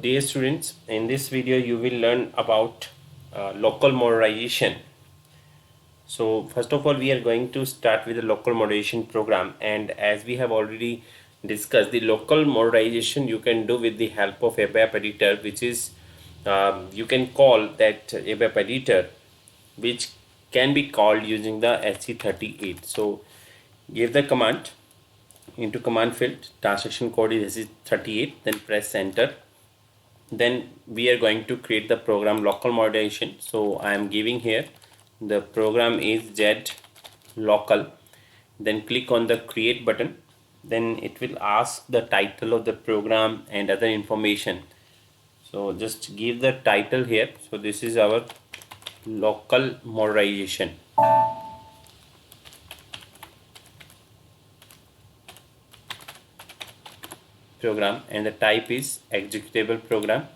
dear students, in this video you will learn about local modernization. So first of all, we are going to start with the local modernization program, and as we have already discussed, the local modernization you can do with the help of ABAP editor, which is you can call that ABAP editor, which can be called using the SC38. So give the command into command field, transaction code is SC38, then press enter. Then we are going to create the program local modernization. So I am giving here the program is Z local. Then click on the create button. Then it will ask the title of the program and other information. So just give the title here. So this is our local modernization program, and the type is executable program.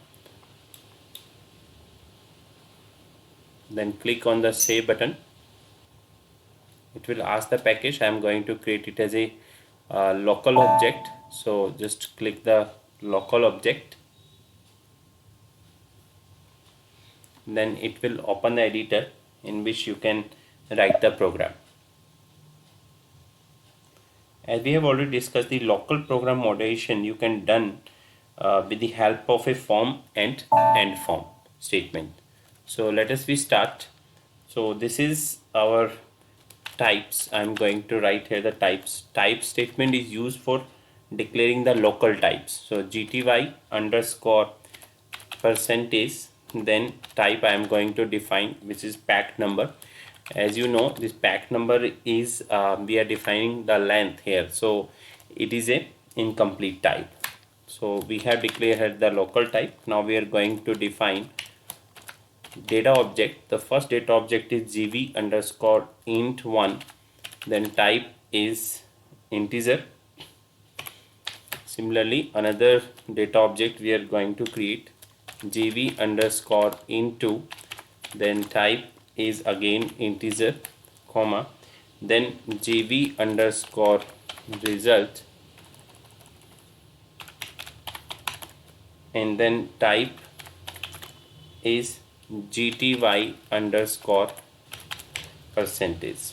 Then click on the save button. It will ask the package. I am going to create it as a local object. So just click the local object. Then it will open the editor in which you can write the program. As we have already discussed, the local program modernization you can done with the help of a form and end form statement. So let us start. So this is our types. I'm going to write here the types. Type statement is used for declaring the local types. So gty underscore percentage, then type I am going to define, which is pack number. As you know, this pack number is we are defining the length here, so it is a incomplete type. So we have declared the local type. Now we are going to define data object. The first data object is gv underscore int1, then type is integer. Similarly, another data object we are going to create gv underscore int2, then type is again integer, comma, then gv underscore result, and then type is gty underscore percentage.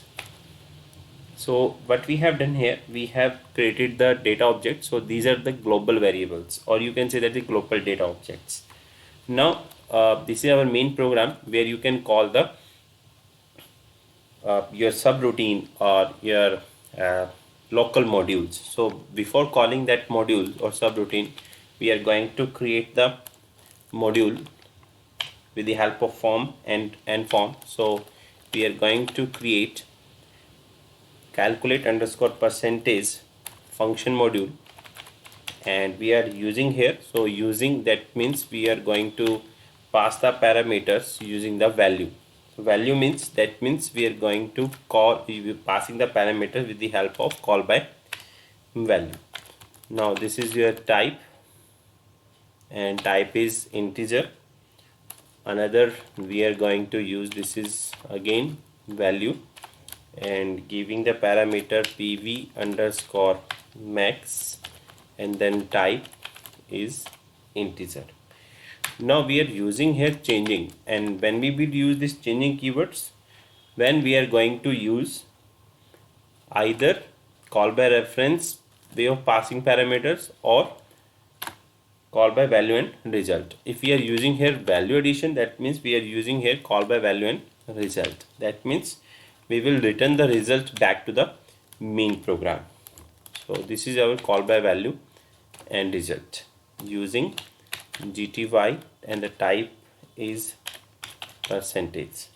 So what we have done here, we have created the data object. So these are the global variables, or you can say that the global data objects. Now this is our main program where you can call the your subroutine or your local modules. So before calling that module or subroutine, we are going to create the module with the help of form and end form. So we are going to create calculate underscore percentage function module, and we are using here, so using that means we are going to pass the parameters using the value. So value means that means we are going to call, we will passing the parameters with the help of call by value. Now this is your type, and type is integer. Another we are going to use, this is again value, and giving the parameter pv underscore max, and then type is integer. Now we are using here changing, and when we will use this changing keywords, when we are going to use either call by reference way of passing parameters or call by value and result. If we are using here value addition, that means we are using here call by value and result. That means we will return the result back to the main program. So this is our call by value and result using gty, and the type is percentage.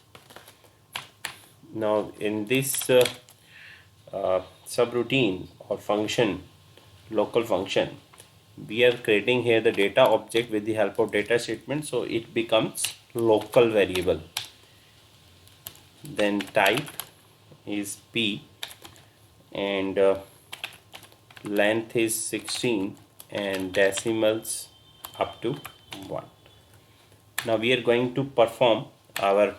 Now in this subroutine or function, local function, we are creating here the data object with the help of data statement, so it becomes local variable. Then type is p, and length is 16, and decimals up to 1. Now we are going to perform our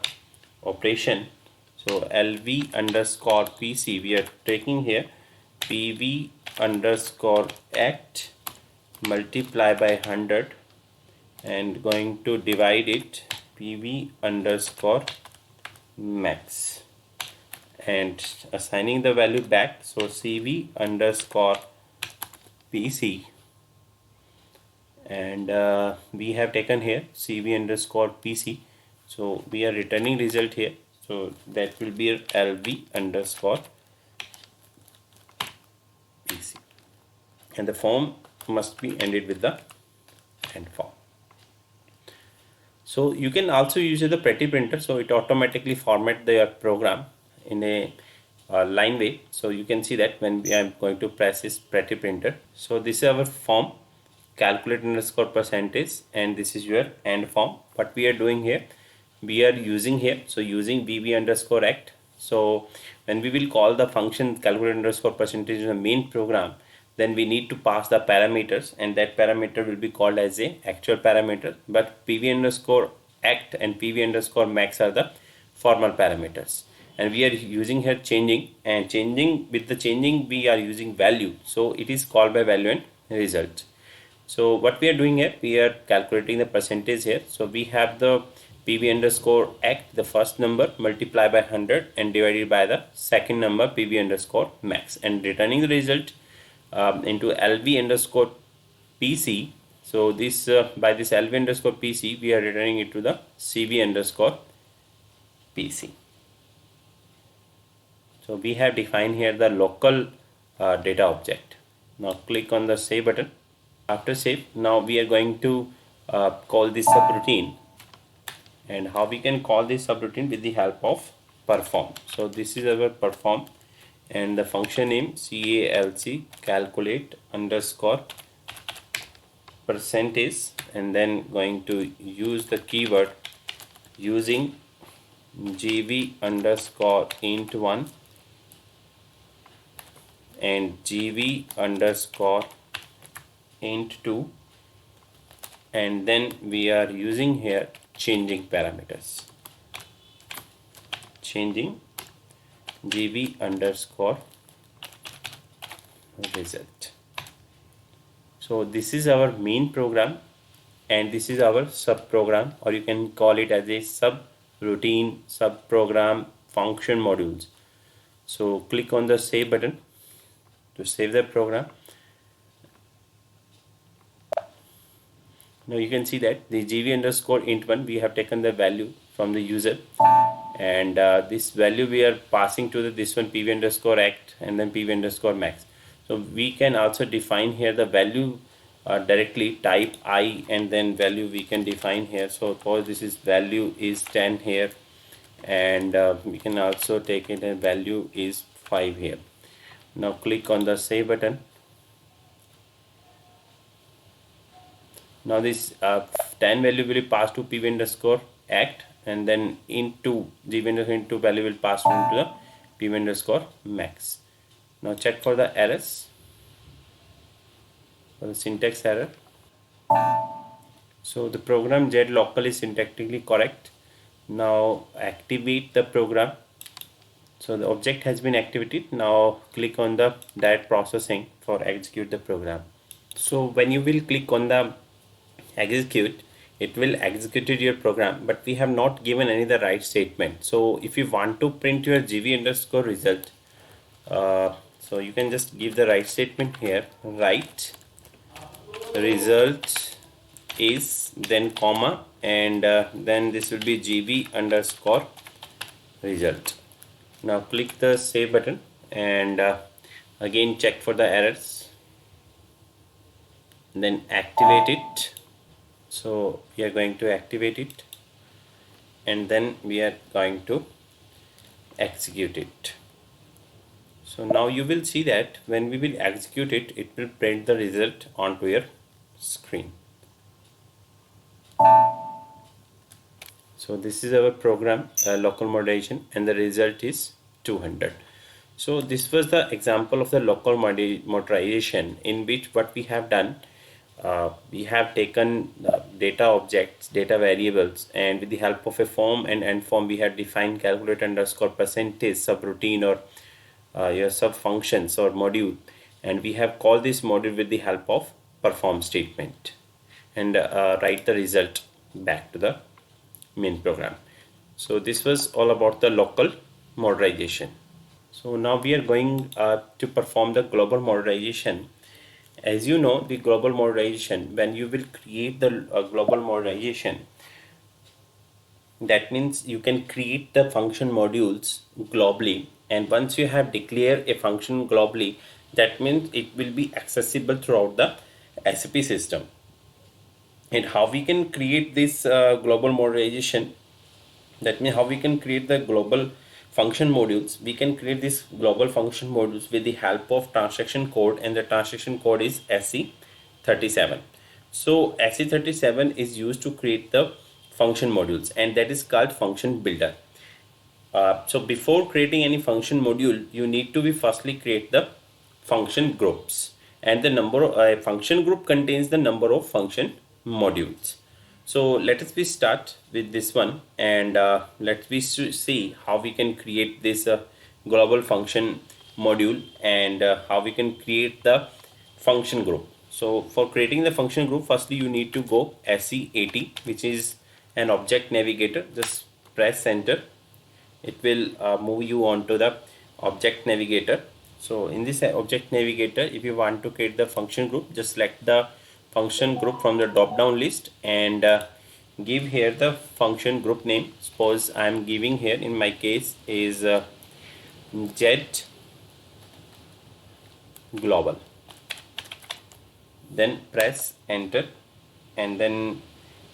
operation. So lv underscore pc, we are taking here pv underscore act multiply by 100 and going to divide it PV underscore max and assigning the value back. So CV underscore PC, and we have taken here CV underscore PC, so we are returning result here, so that will be LV underscore PC, and the form must be ended with the end form. So you can also use the Pretty Printer, so it automatically format the program in a line way. So you can see that when I am going to press this Pretty Printer, so this is our form, calculate underscore percentage, and this is your end form. What we are doing here, we are using here, so using VB underscore act. So when we will call the function calculate underscore percentage in the main program, then we need to pass the parameters, and that parameter will be called as a actual parameter, but PV underscore act and PV underscore max are the formal parameters, and we are using here changing, and changing, with the changing we are using value, so it is called by value and result. So what we are doing here, we are calculating the percentage here, so we have the PV underscore act, the first number, multiply by 100 and divided by the second number PV underscore max, and returning the result into LV underscore PC. So this by this LV underscore PC we are returning it to the CV underscore PC. So we have defined here the local data object. Now click on the save button. After save, now we are going to call this subroutine, and how we can call this subroutine with the help of perform. So this is our perform, and the function name calculate underscore percentage, and then going to use the keyword using gv underscore int1 and gv underscore int2, and then we are using here changing parameters, changing gv underscore result. So this is our main program, and this is our sub program, or you can call it as a subroutine, sub program, function modules. So click on the save button to save the program. Now you can see that the gv underscore int1, we have taken the value from the user, and this value we are passing to this one PV underscore act and then PV underscore max. So we can also define here the value directly, type I, and then value we can define here. So suppose this is value is 10 here, and we can also take it a value is 5 here. Now click on the save button. Now this 10 value will be passed to PV underscore act, and then into gv underscore into value will pass into the PV underscore max. Now check for the errors, for the syntax error. So the program Z local is syntactically correct. Now activate the program. So the object has been activated. Now click on the direct processing for execute the program. So when you will click on the execute, it will execute your program, but we have not given any the write statement. So if you want to print your gv underscore result, so you can just give the write statement here, write result is, then comma, and then this will be gv underscore result. Now click the save button, and again check for the errors, then activate it. So we are going to activate it, and then we are going to execute it. So now you will see that when we will execute it, it will print the result onto your screen. So this is our program local modulation, and the result is 200. So this was the example of the local modulation, in which what we have done, we have taken data objects, data variables, and with the help of a form and end form we have defined calculate underscore percentage subroutine, or your sub functions or module, and we have called this module with the help of perform statement. and write the result back to the main program. So this was all about the local modularization. So now we are going to perform the global modularization. As you know, the global modularization, when you will create the global modularization, that means you can create the function modules globally, and once you have declared a function globally, that means it will be accessible throughout the SAP system. And how we can create this global modularization, that means how we can create the global function modules. We can create these global function modules with the help of transaction code, and the transaction code is SE37. So SE37 is used to create the function modules, and that is called function builder. So before creating any function module, you need to be firstly create the function groups, and the number of a function group contains the number of function modules. So let us start with this one, and let's see how we can create this global function module, and how we can create the function group. So for creating the function group, firstly you need to go SE80, which is an object navigator. Just press enter. It will move you on to the object navigator. So in this object navigator, if you want to create the function group, just select the function group from the drop down list, and give here the function group name. Suppose I am giving here, in my case is jet global. Then press enter, and then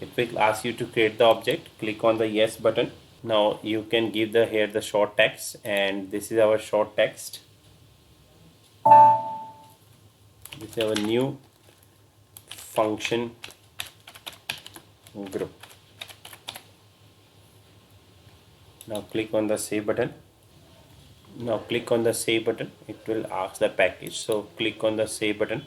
it will ask you to create the object. Click on the yes button. Now you can give the here the short text, and this is our short text. This is our new function group. Now click on the save button. Now click on the save button. It will ask the package. So click on the save button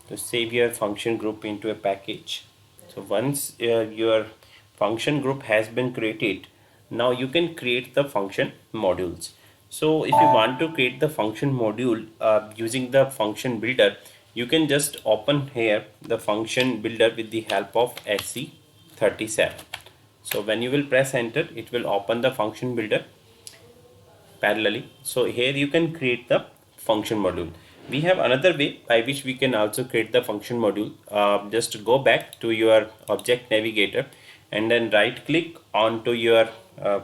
to save your function group into a package. So once your function group has been created, now you can create the function modules. So if you want to create the function module using the function builder, you can just open here the function builder with the help of SE37. So when you will press enter, it will open the function builder parallelly. So here you can create the function module. We have another way by which we can also create the function module. Just go back to your object navigator, and then right click onto your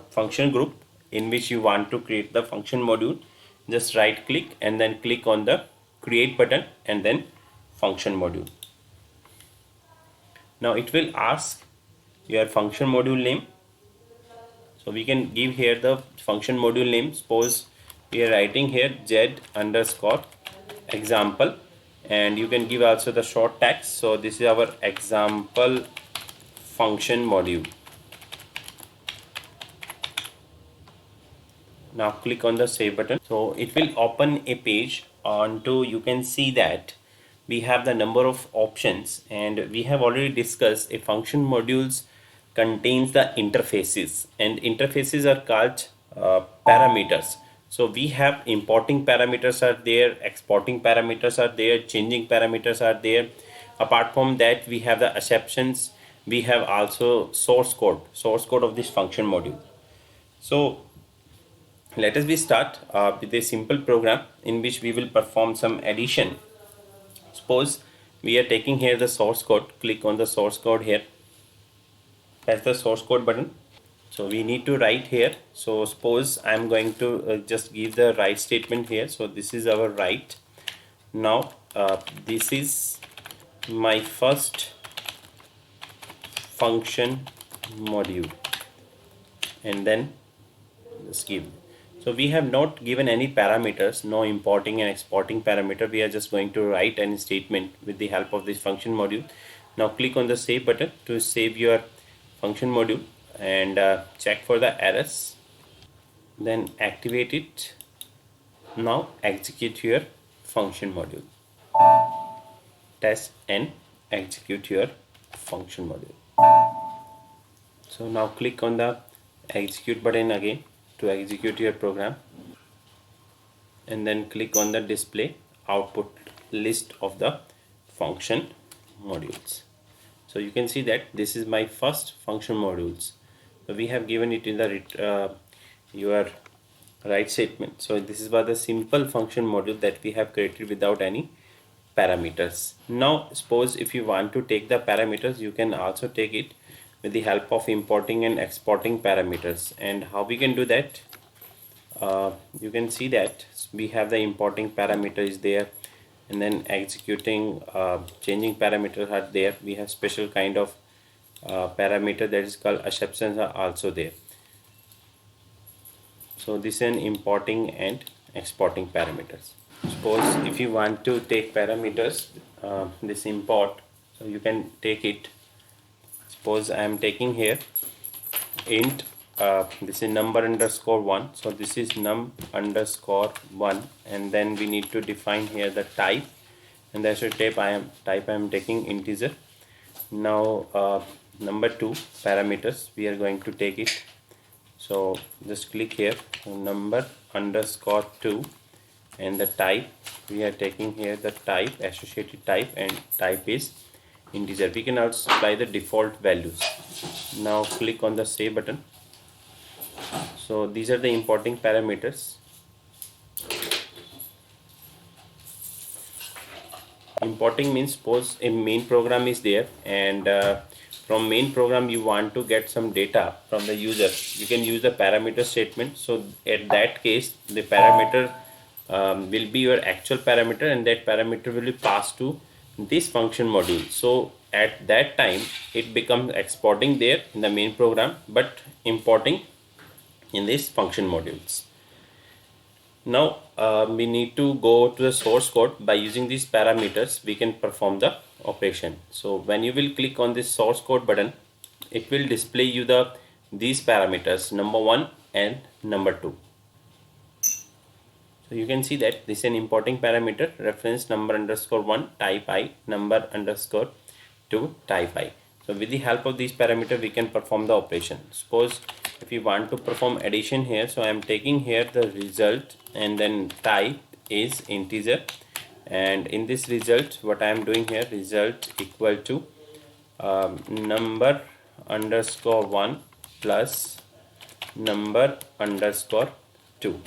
function group in which you want to create the function module. Just right click and then click on the create button, and then function module. Now it will ask your function module name. So we can give here the function module name. Suppose we are writing here z underscore example, and you can give also the short text. So this is our example function module. Now click on the save button. So it will open a page onto, you can see that we have the number of options, and we have already discussed a function modules contains the interfaces, and interfaces are called parameters. So we have importing parameters are there, exporting parameters are there, changing parameters are there. Apart from that, we have the exceptions. We have also source code of this function module. So let us start with a simple program in which we will perform some addition. Suppose we are taking here the source code. Click on the source code here. Press the source code button. So we need to write here. So suppose I am going to just give the write statement here. So this is our write. Now this is my first function module, and then just give. So we have not given any parameters, no importing and exporting parameter. We are just going to write any statement with the help of this function module. Now click on the save button to save your function module, and check for the errors, then activate it. Now execute your function module. Test and execute your function module. So now click on the execute button again to execute your program, and then click on the display output list of the function modules. So you can see that this is my first function modules. So we have given it in the your right statement. So this is what the simple function module that we have created without any parameters. Now suppose if you want to take the parameters, you can also take it with the help of importing and exporting parameters. And how we can do that? You can see that we have the importing parameter is there, and then executing changing parameters are there. We have special kind of parameter that is called exceptions are also there. So this is an importing and exporting parameters. Suppose if you want to take parameters, this import, so you can take it. Suppose I am taking here int this is number underscore 1, so this is num underscore 1, and then we need to define here the type, and that's the type I am taking integer. Now number 2 parameters we are going to take it, so just click here number underscore 2, and the type we are taking here the type associated type, and type is integer. We can also apply the default values. Now click on the save button. So these are the importing parameters. Importing means suppose a main program is there, and from main program you want to get some data from the user, you can use the parameter statement. So at that case the parameter will be your actual parameter, and that parameter will be passed to this function module. So at that time it becomes exporting there in the main program, but importing in these function modules. Now we need to go to the source code. By using these parameters we can perform the operation. So when you will click on this source code button, it will display you these parameters number 1 and number 2. So you can see that this is an importing parameter, reference number underscore 1 type I, number underscore 2 type I. So with the help of these parameters we can perform the operation. Suppose if you want to perform addition here, so I am taking here the result, and then type is integer, and in this result what I am doing here, result equal to number underscore 1 plus number underscore 2.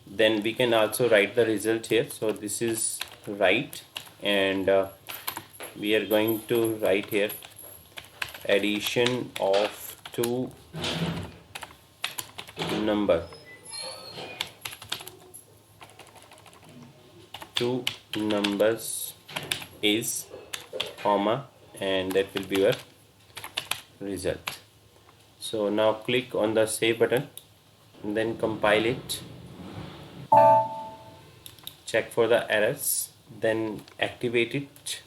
Then we can also write the result here. So this is right, and we are going to write here addition of two numbers is comma, and that will be your result. So now click on the save button, and then compile it, check for the errors, then activate it,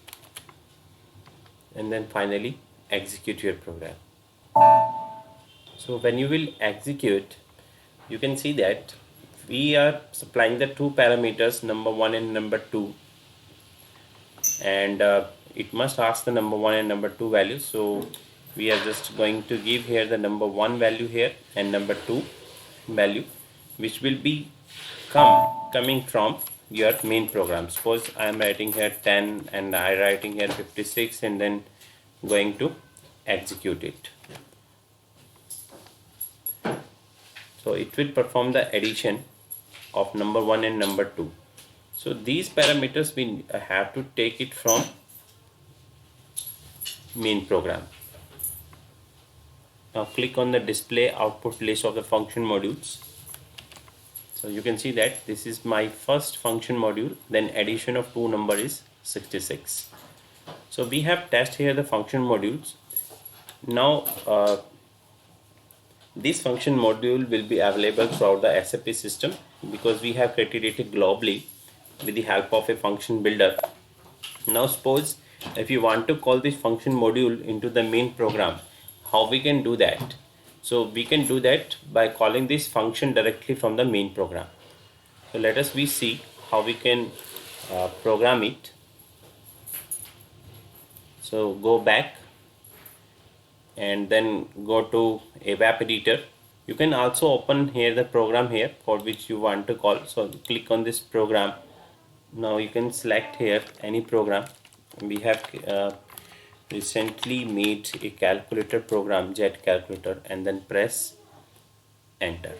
and then finally execute your program. So when you will execute, you can see that we are supplying the two parameters number 1 and number 2, and it must ask the number 1 and number 2 values. So we are just going to give here the number 1 value here and number 2 value, which will be coming from your main program. Suppose I am writing here 10 and I writing here 56, and then going to execute it. So it will perform the addition of number 1 and number 2. So these parameters we have to take it from main program. Now click on the display output list of the function modules. So you can see that this is my first function module, then addition of two number is 66. So we have tested here the function modules. Now this function module will be available throughout the SAP system, because we have created it globally with the help of a function builder. Now suppose if you want to call this function module into the main program, how we can do that? So we can do that by calling this function directly from the main program. So let us see how we can program it. So go back and then go to ABAP editor. You can also open here the program here for which you want to call. So click on this program. Now you can select here any program. We have recently made a calculator program, jet calculator, and then press enter.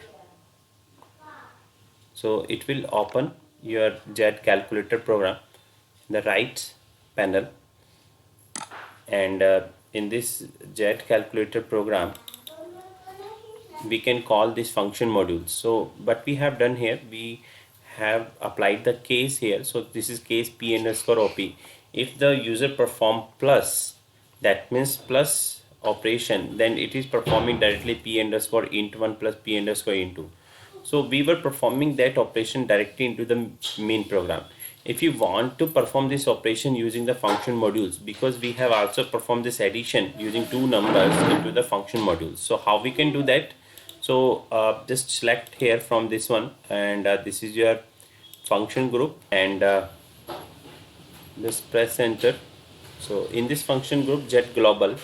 So it will open your jet calculator program in the right panel, and in this jet calculator program we can call this function modules. So what we have done here, we have applied the case here. So this is case p underscore op. If the user perform plus, that means plus operation, then it is performing directly p underscore int 1 plus p underscore int 2. So we were performing that operation directly into the main program. If you want to perform this operation using the function modules, because we have also performed this addition using two numbers into the function modules. So how we can do that? So just select here from this one, and this is your function group, and just press enter. So in this function group jet global,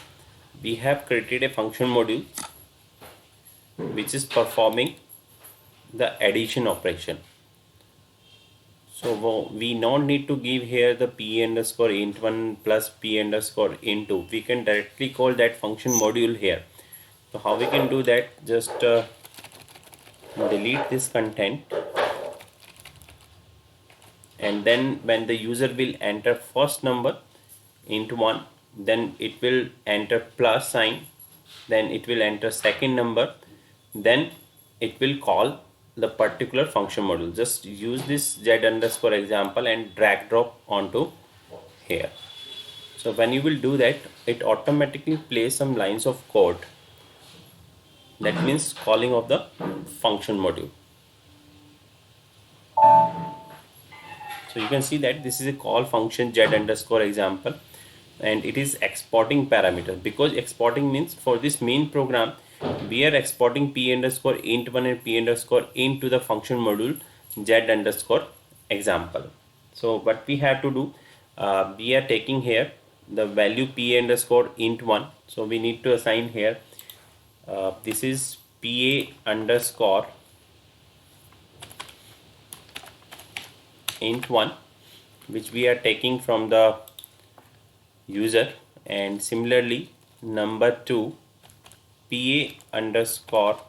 we have created a function module which is performing the addition operation. So we don't need to give here the p underscore int 1 plus p underscore int 2. We can directly call that function module here. So how we can do that? Just delete this content, and then when the user will enter first number int 1, then it will enter plus sign, then it will enter second number, then it will call the particular function module. Just use this jet underscore example and drag drop onto here. So when you will do that, it automatically plays some lines of code. That means calling of the function module. So you can see that this is a call function jet underscore example, and it is exporting parameters, because exporting means for this main program we are exporting p underscore int 1 and p underscore int to the function module jet underscore example. So what we have to do, we are taking here the value p underscore int 1. So we need to assign here this is pa underscore int 1, which we are taking from the user, and similarly number 2 pa underscore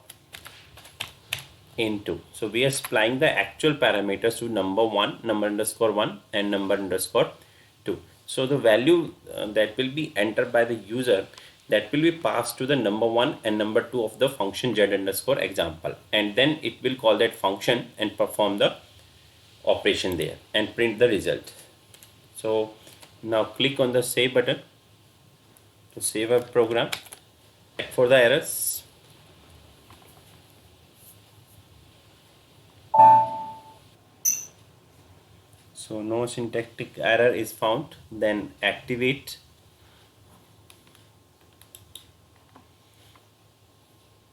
int 2. So we are supplying the actual parameters to number 1, number underscore 1, and number underscore 2. So the value that will be entered by the user, that will be passed to the number 1 and number 2 of the function jet underscore example, and then it will call that function and perform the operation there and print the result. So now click on the save button to save a program. Check for the errors. So no syntactic error is found. Then activate,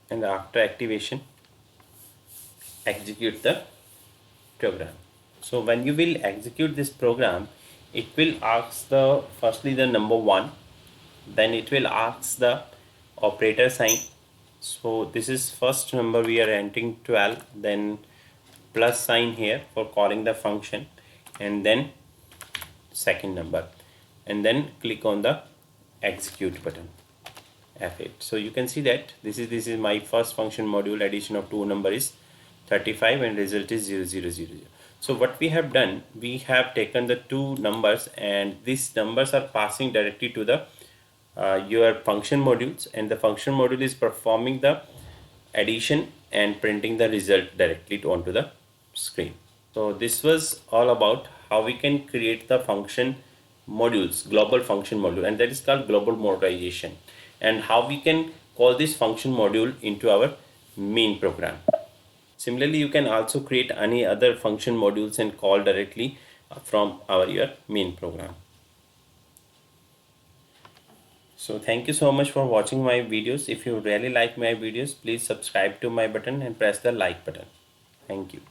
and after activation execute the program. So when you will execute this program, it will ask the firstly the number 1, then it will ask the operator sign. So this is first number, we are entering 12, then plus sign here for calling the function, and then second number, and then click on the execute button, F8. So you can see that this is my first function module. Addition of two number is 35 and result is 0000. So what we have done, we have taken the two numbers, and these numbers are passing directly to the your function modules, and the function module is performing the addition and printing the result directly onto the screen. So this was all about how we can create the function modules, global function module, and that is called global modularization, and how we can call this function module into our main program. Similarly, you can also create any other function modules and call directly from your main program. So thank you so much for watching my videos. If you really like my videos, please subscribe to my button and press the like button. Thank you.